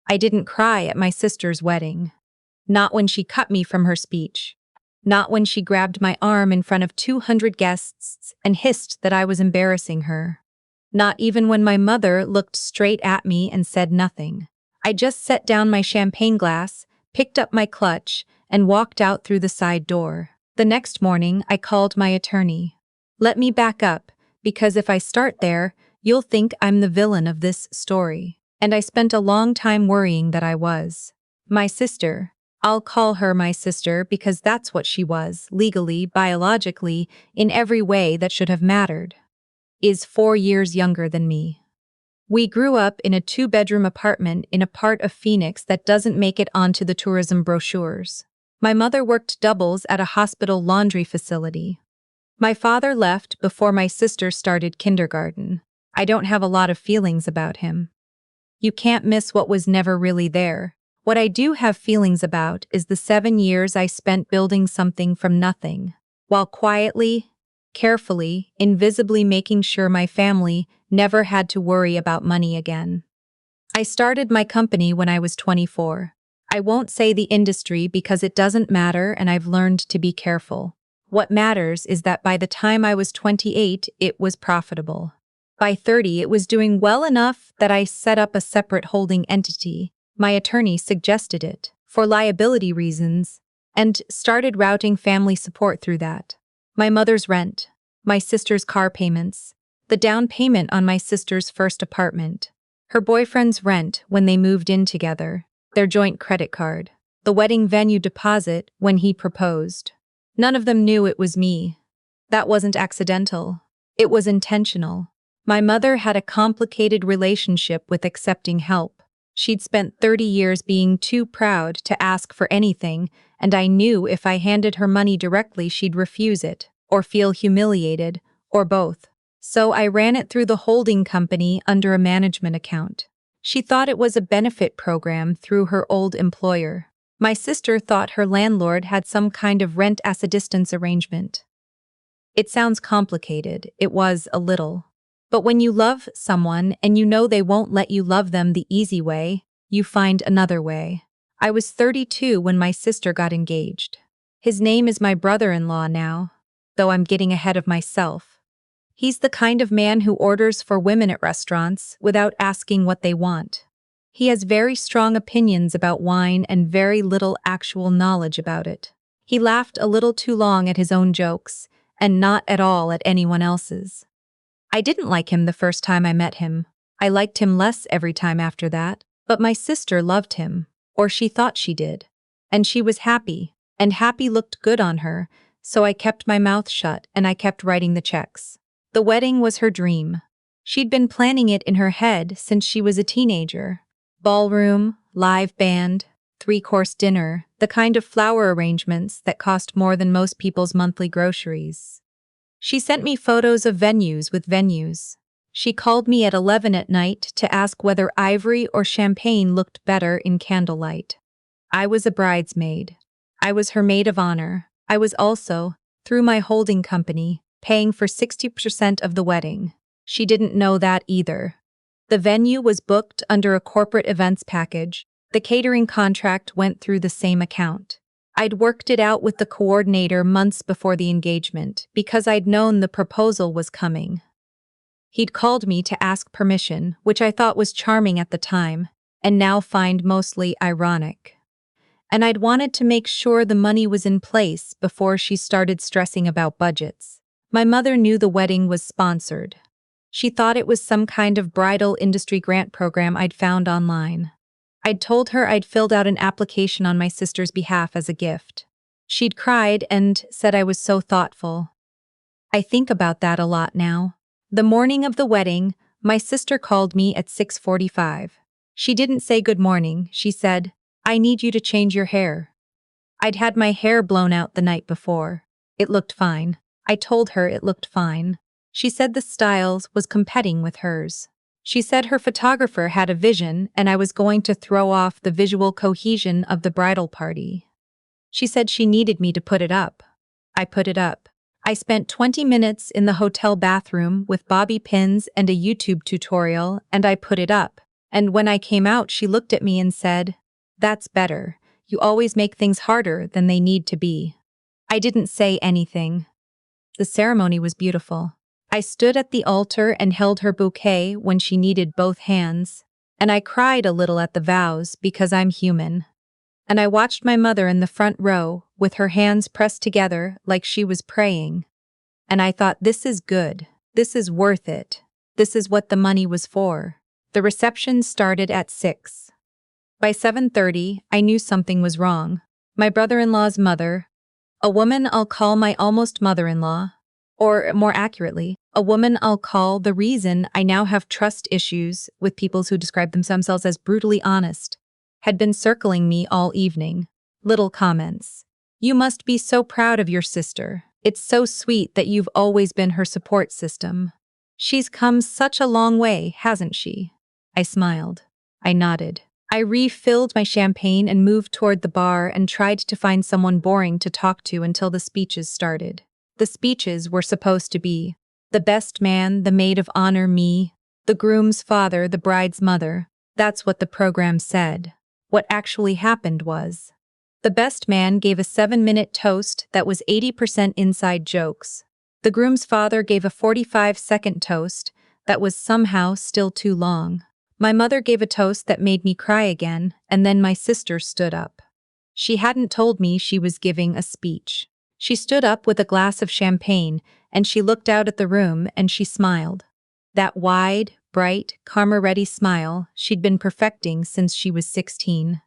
I didn't cry at my sister's wedding. Not when she cut me from her speech. Not when she grabbed my arm in front of 200 guests and hissed that I was embarrassing her. Not even when my mother looked straight at me and said nothing. I just set down my champagne glass, picked up my clutch, and walked out through the side door. The next morning, I called my attorney. Let me back up, because if I start there, you'll think I'm the villain of this story. And I spent a long time worrying that I was. My sister, I'll call her my sister because that's what she was, legally, biologically, in every way that should have mattered, is 4 years younger than me. We grew up in a 2-bedroom apartment in a part of Phoenix that doesn't make it onto the tourism brochures. My mother worked doubles at a hospital laundry facility. My father left before my sister started kindergarten. I don't have a lot of feelings about him. You can't miss what was never really there. What I do have feelings about is the 7 years I spent building something from nothing, while quietly, carefully, invisibly making sure my family never had to worry about money again. I started my company when I was 24. I won't say the industry because it doesn't matter and I've learned to be careful. What matters is that by the time I was 28, it was profitable. By 30, it was doing well enough that I set up a separate holding entity. My attorney suggested it, for liability reasons, and started routing family support through that. My mother's rent, my sister's car payments, the down payment on my sister's first apartment, her boyfriend's rent when they moved in together, their joint credit card, the wedding venue deposit when he proposed. None of them knew it was me. That wasn't accidental. It was intentional. My mother had a complicated relationship with accepting help. She'd spent 30 years being too proud to ask for anything, and I knew if I handed her money directly she'd refuse it, or feel humiliated, or both. So I ran it through the holding company under a management account. She thought it was a benefit program through her old employer. My sister thought her landlord had some kind of rent assistance arrangement. It sounds complicated. It was a little. But when you love someone and you know they won't let you love them the easy way, you find another way. I was 32 when my sister got engaged. His name is my brother-in-law now, though I'm getting ahead of myself. He's the kind of man who orders for women at restaurants without asking what they want. He has very strong opinions about wine and very little actual knowledge about it. He laughed a little too long at his own jokes, and not at all at anyone else's. I didn't like him the first time I met him. I liked him less every time after that, but my sister loved him, or she thought she did. And she was happy, and happy looked good on her, so I kept my mouth shut and I kept writing the checks. The wedding was her dream. She'd been planning it in her head since she was a teenager. Ballroom, live band, 3-course dinner, the kind of flower arrangements that cost more than most people's monthly groceries. She sent me photos of venues with venues. She called me at 11 at night to ask whether ivory or champagne looked better in candlelight. I was a bridesmaid. I was her maid of honor. I was also, through my holding company, paying for 60% of the wedding. She didn't know that either. The venue was booked under a corporate events package. The catering contract went through the same account. I'd worked it out with the coordinator months before the engagement because I'd known the proposal was coming. He'd called me to ask permission, which I thought was charming at the time, and now find mostly ironic. And I'd wanted to make sure the money was in place before she started stressing about budgets. My mother knew the wedding was sponsored. She thought it was some kind of bridal industry grant program I'd found online. I'd told her I'd filled out an application on my sister's behalf as a gift. She'd cried and said I was so thoughtful. I think about that a lot now. The morning of the wedding, my sister called me at 6:45. She didn't say good morning, she said, "I need you to change your hair." I'd had my hair blown out the night before. It looked fine. I told her it looked fine. She said the styles was competing with hers. She said her photographer had a vision and I was going to throw off the visual cohesion of the bridal party. She said she needed me to put it up. I put it up. I spent 20 minutes in the hotel bathroom with bobby pins and a YouTube tutorial, and I put it up. And when I came out, she looked at me and said, "That's better. You always make things harder than they need to be." I didn't say anything. The ceremony was beautiful. I stood at the altar and held her bouquet when she needed both hands, and I cried a little at the vows because I'm human. And I watched my mother in the front row with her hands pressed together like she was praying. And I thought, this is good. This is worth it. This is what the money was for. The reception started at 6. By 7:30, I knew something was wrong. My brother-in-law's mother, a woman I'll call my almost mother-in-law, or more accurately, a woman I'll call the reason I now have trust issues with people who describe themselves as brutally honest, had been circling me all evening. Little comments. "You must be so proud of your sister. It's so sweet that you've always been her support system. She's come such a long way, hasn't she?" I smiled. I nodded. I refilled my champagne and moved toward the bar and tried to find someone boring to talk to until the speeches started. The speeches were supposed to be the best man, the maid of honor, me, the groom's father, the bride's mother. That's what the program said. What actually happened was, the best man gave a 7-minute toast that was 80% inside jokes. The groom's father gave a 45-second toast that was somehow still too long. My mother gave a toast that made me cry again, and then my sister stood up. She hadn't told me she was giving a speech. She stood up with a glass of champagne, and she looked out at the room and she smiled. That wide, bright, karma-ready smile she'd been perfecting since she was 16.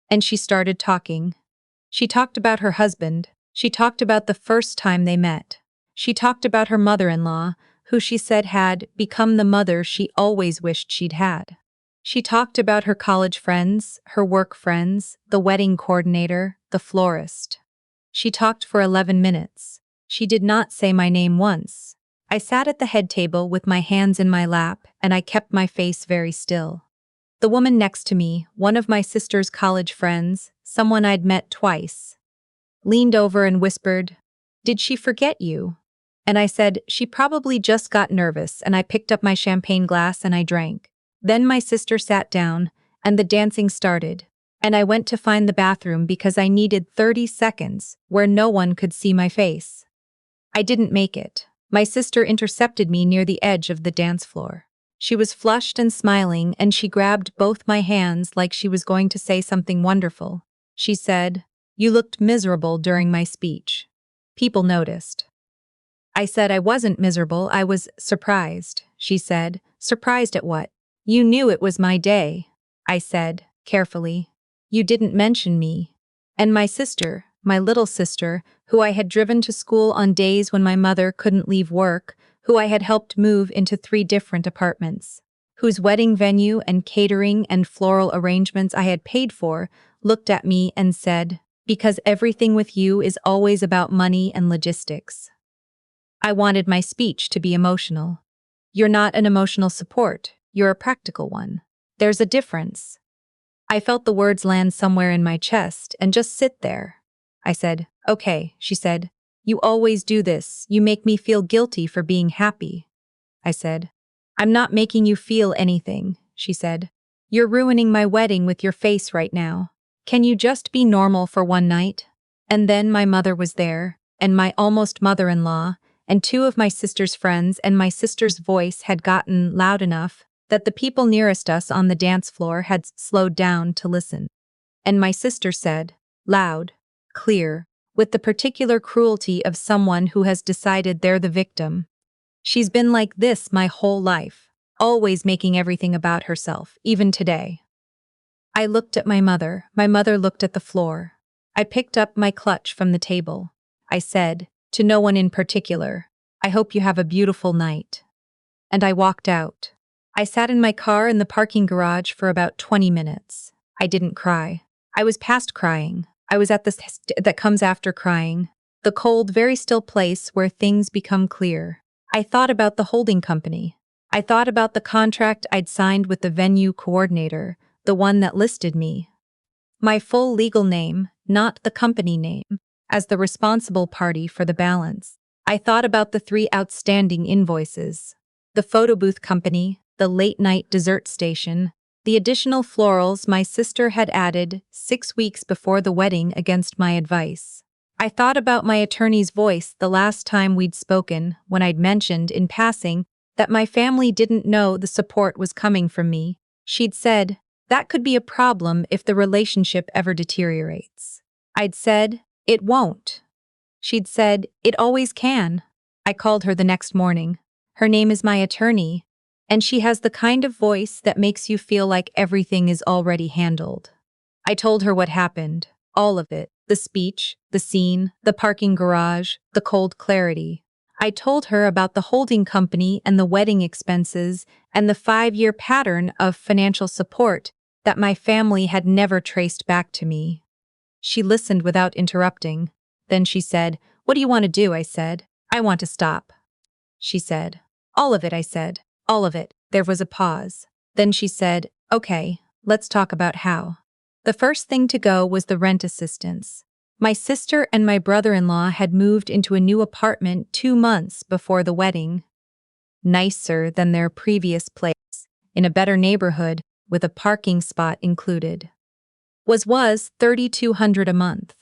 And she started talking. She talked about her husband. She talked about the first time they met. She talked about her mother-in-law, who she said had become the mother she always wished she'd had. She talked about her college friends, her work friends, the wedding coordinator, the florist. She talked for 11 minutes. She did not say my name once. I sat at the head table with my hands in my lap, and I kept my face very still. The woman next to me, one of my sister's college friends, someone I'd met twice, leaned over and whispered, "Did she forget you?" And I said, "She probably just got nervous," and I picked up my champagne glass and I drank. Then my sister sat down, and the dancing started, and I went to find the bathroom because I needed 30 seconds where no one could see my face. I didn't make it. My sister intercepted me near the edge of the dance floor. She was flushed and smiling, and she grabbed both my hands like she was going to say something wonderful. She said, "You looked miserable during my speech." People noticed. I said I wasn't miserable, I was surprised. She said, "Surprised at what?" "You knew it was my day," I said, carefully. "You didn't mention me." And my sister, my little sister, who I had driven to school on days when my mother couldn't leave work, who I had helped move into 3 different apartments, whose wedding venue and catering and floral arrangements I had paid for, looked at me and said, "Because everything with you is always about money and logistics." I wanted my speech to be emotional. "You're not an emotional support, you're a practical one. There's a difference." I felt the words land somewhere in my chest and just sit there. I said, "Okay," she said. "You always do this, you make me feel guilty for being happy." I said, "I'm not making you feel anything," she said. "You're ruining my wedding with your face right now. Can you just be normal for one night?" And then my mother was there, and my almost mother-in-law, and 2 of my sister's friends, and my sister's voice had gotten loud enough that the people nearest us on the dance floor had slowed down to listen. And my sister said, loud, clear, with the particular cruelty of someone who has decided they're the victim, "She's been like this my whole life, always making everything about herself, even today." I looked at my mother looked at the floor. I picked up my clutch from the table. I said, to no one in particular, "I hope you have a beautiful night." And I walked out. I sat in my car in the parking garage for about 20 minutes. I didn't cry. I was past crying. I was at the that comes after crying. The cold, very still place where things become clear. I thought about the holding company. I thought about the contract I'd signed with the venue coordinator, the one that listed me, my full legal name, not the company name, as the responsible party for the balance. I thought about the 3 outstanding invoices. The photo booth company, the late-night dessert station, The additional florals my sister had added 6 weeks before the wedding against my advice. I thought about my attorney's voice the last time we'd spoken when I'd mentioned in passing that my family didn't know the support was coming from me. She'd said, that could be a problem if the relationship ever deteriorates. I'd said, it won't. She'd said, it always can. I called her the next morning. Her name is my attorney, and she has the kind of voice that makes you feel like everything is already handled. I told her what happened, all of it, the speech, the scene, the parking garage, the cold clarity. I told her about the holding company and the wedding expenses and the 5-year pattern of financial support that my family had never traced back to me. She listened without interrupting. Then she said, what do you want to do? I said, I want to stop. She said, all of it, I said, all of it. There was a pause. Then she said, okay, let's talk about how. The first thing to go was the rent assistance. My sister and my brother-in-law had moved into a new apartment 2 months before the wedding. Nicer than their previous place, in a better neighborhood, with a parking spot included. Was $3,200 a month.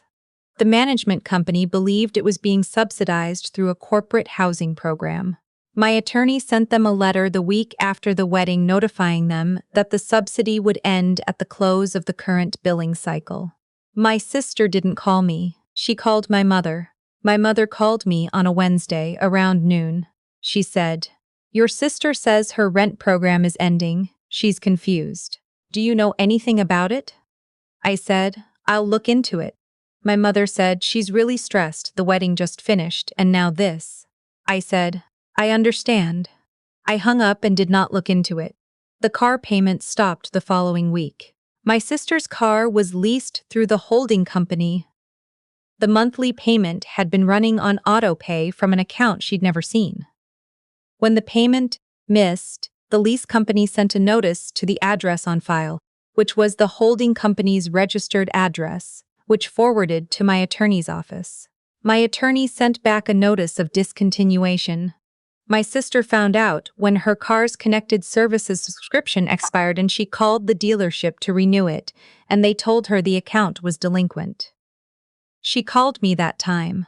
The management company believed it was being subsidized through a corporate housing program. My attorney sent them a letter the week after the wedding notifying them that the subsidy would end at the close of the current billing cycle. My sister didn't call me. She called my mother. My mother called me on a Wednesday around noon. She said, your sister says her rent program is ending. She's confused. Do you know anything about it? I said, I'll look into it. My mother said she's really stressed, the wedding just finished, and now this. I said, I understand. I hung up and did not look into it. The car payment stopped the following week. My sister's car was leased through the holding company. The monthly payment had been running on auto pay from an account she'd never seen. When the payment missed, the lease company sent a notice to the address on file, which was the holding company's registered address, which forwarded to my attorney's office. My attorney sent back a notice of discontinuation. My sister found out when her car's connected services subscription expired and she called the dealership to renew it, and they told her the account was delinquent. She called me that time.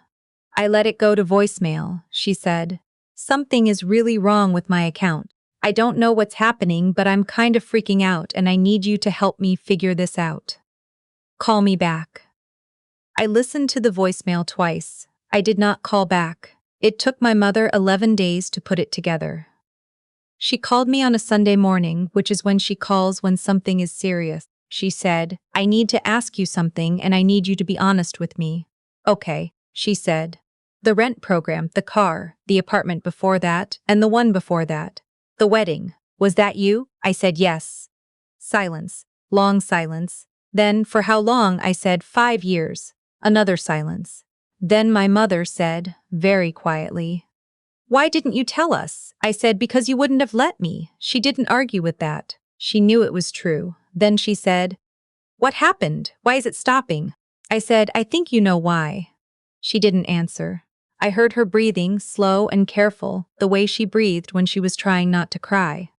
I let it go to voicemail. She said, something is really wrong with my account. I don't know what's happening, but I'm kind of freaking out and I need you to help me figure this out. Call me back. I listened to the voicemail twice. I did not call back. It took my mother 11 days to put it together. She called me on a Sunday morning, which is when she calls when something is serious. She said, I need to ask you something and I need you to be honest with me. Okay, she said. The rent program, the car, the apartment before that, and the one before that. The wedding. Was that you? I said yes. Silence. Long silence. Then, for how long? I said 5 years. Another silence. Then my mother said, very quietly, why didn't you tell us? I said, because you wouldn't have let me. She didn't argue with that. She knew it was true. Then she said, what happened? Why is it stopping? I said, I think you know why. She didn't answer. I heard her breathing, slow and careful, the way she breathed when she was trying not to cry.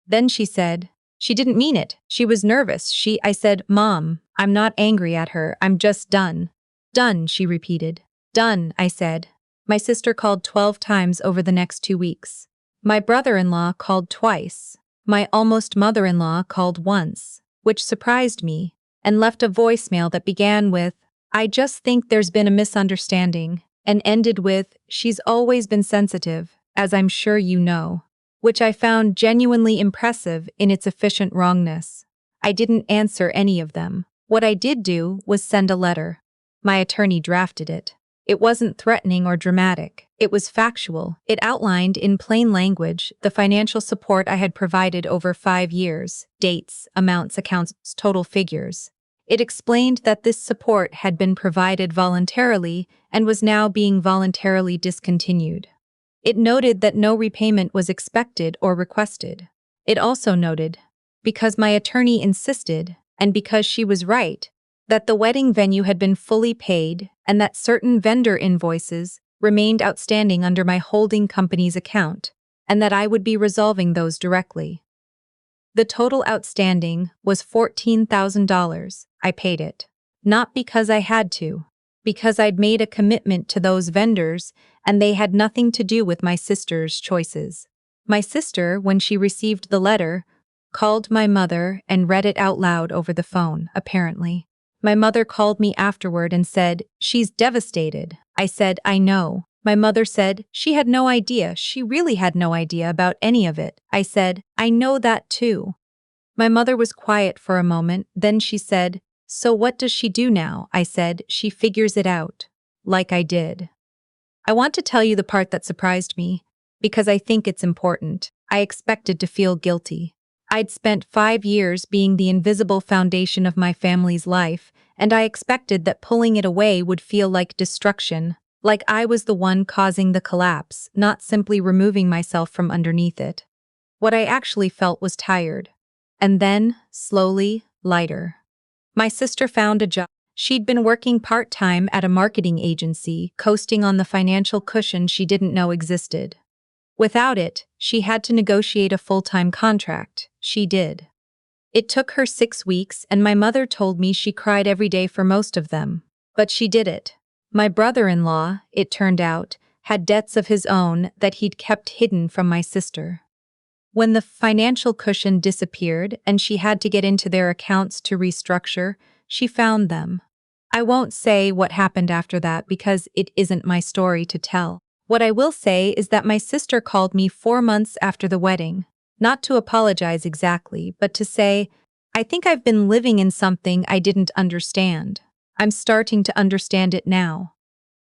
Then she said, she didn't mean it. She was nervous. I said, Mom, I'm not angry at her. I'm just done. Done, she repeated. Done, I said. My sister called 12 times over the next 2 weeks. My brother-in-law called twice. My almost mother-in-law called once, which surprised me, and left a voicemail that began with, I just think there's been a misunderstanding, and ended with, she's always been sensitive, as I'm sure you know, which I found genuinely impressive in its efficient wrongness. I didn't answer any of them. What I did do was send a letter. My attorney drafted it. It wasn't threatening or dramatic. It was factual. It outlined in plain language the financial support I had provided over 5 years, dates, amounts, accounts, total figures. It explained that this support had been provided voluntarily and was now being voluntarily discontinued. It noted that no repayment was expected or requested. It also noted, because my attorney insisted, and because she was right, that the wedding venue had been fully paid and that certain vendor invoices remained outstanding under my holding company's account, and that I would be resolving those directly. The total outstanding was $14,000. I paid it. Not because I had to. Because I'd made a commitment to those vendors, and they had nothing to do with my sister's choices. My sister, when she received the letter, called my mother and read it out loud over the phone, apparently. My mother called me afterward and said, "She's devastated." I said, "I know." My mother said, "She had no idea. She really had no idea about any of it." I said, "I know that too." My mother was quiet for a moment, then she said, "So what does she do now?" I said, "She figures it out." Like I did. I want to tell you the part that surprised me, because I think it's important. I expected to feel guilty. I'd spent 5 years being the invisible foundation of my family's life, and I expected that pulling it away would feel like destruction, like I was the one causing the collapse, not simply removing myself from underneath it. What I actually felt was tired. And then, slowly, lighter. My sister found a job. She'd been working part-time at a marketing agency, coasting on the financial cushion she didn't know existed. Without it, she had to negotiate a full-time contract. She did. It took her 6 weeks, and my mother told me she cried every day for most of them. But she did it. My brother-in-law, it turned out, had debts of his own that he'd kept hidden from my sister. When the financial cushion disappeared and she had to get into their accounts to restructure, she found them. I won't say what happened after that because it isn't my story to tell. What I will say is that my sister called me 4 months after the wedding, not to apologize exactly, but to say, "I think I've been living in something I didn't understand. I'm starting to understand it now."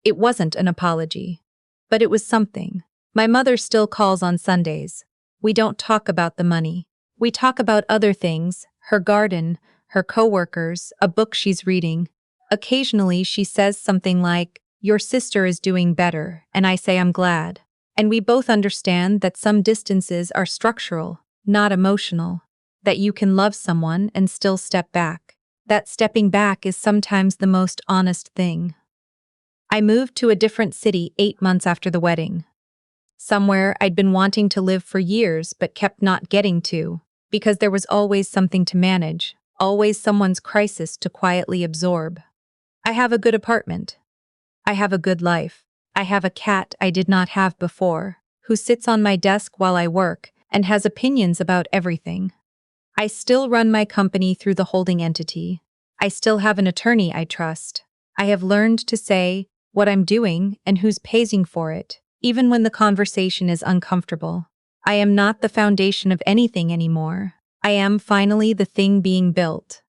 It wasn't an apology, but it was something. My mother still calls on Sundays. We don't talk about the money. We talk about other things, her garden, her coworkers, a book she's reading. Occasionally she says something like, "Your sister is doing better," and I say I'm glad. And we both understand that some distances are structural, not emotional. That you can love someone and still step back. That stepping back is sometimes the most honest thing. I moved to a different city 8 months after the wedding. Somewhere I'd been wanting to live for years but kept not getting to, because there was always something to manage, always someone's crisis to quietly absorb. I have a good apartment. I have a good life. I have a cat I did not have before, who sits on my desk while I work and has opinions about everything. I still run my company through the holding entity. I still have an attorney I trust. I have learned to say what I'm doing and who's paying for it, even when the conversation is uncomfortable. I am not the foundation of anything anymore. I am finally the thing being built.